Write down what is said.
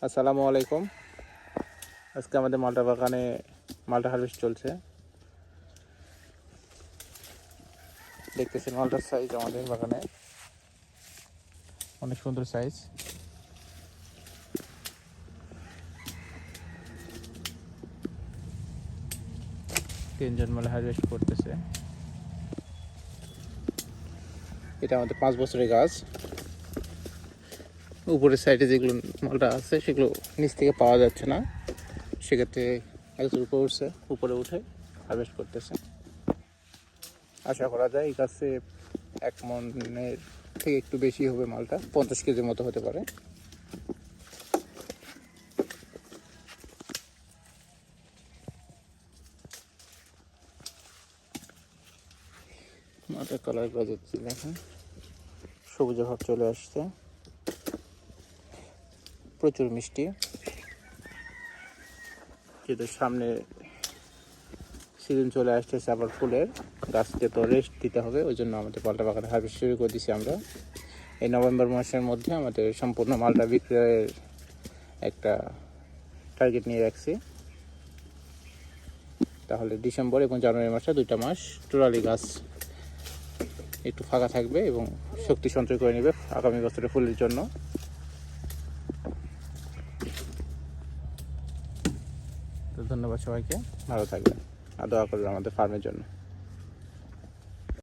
আসসালামু আলাইকুম। আজকে আমাদের মালটা বাগানে মালটা হারভেস্ট চলছে। দেখতেছেন মালটার সাইজ আমাদের বাগানে অনেক সুন্দর সাইজ। তিনজন মাল হারভেস্ট করতেছে। এটা আমাদের 5 বছরের গাছ। উপরের সাইডে যেগুলো মালটা আছে সেগুলো নিচ থেকে পাওয়া যাচ্ছে না, সেক্ষেত্রে একজন উপরে উঠে হারভেস্ট করতেছে। আশা করা যায় এই গাছে 1 মনের থেকে একটু বেশি হবে, মালটা 50 কেজির মতো হতে পারে। মালটার কালারগুলো দেখছি, দেখেন সবুজ ভাব চলে আসছে, প্রচুর মিষ্টি। যেহেতু সামনে সিজন চলে আসতেছে আবার ফুলের, গাছকে তো রেস্ট দিতে হবে, ওই জন্য আমাদের মালটা বাগানে হারভেস্ট শুরু করে দিয়েছি আমরা। এই নভেম্বর মাসের মধ্যে আমাদের সম্পূর্ণ মালটা বিক্রয়ের একটা টার্গেট নিয়ে রাখছি। তাহলে ডিসেম্বর এবং জানুয়ারি মাসে 2টা মাস টোটালি গাছ একটু ফাঁকা থাকবে এবং শক্তি সঞ্চয় করে নেবে আগামী বছরের ফুলের জন্য। তো ধন্যবাদ সবাইকে, ভালো থাকবেন আর দোয়া করবেন আমাদের ফার্মের জন্য।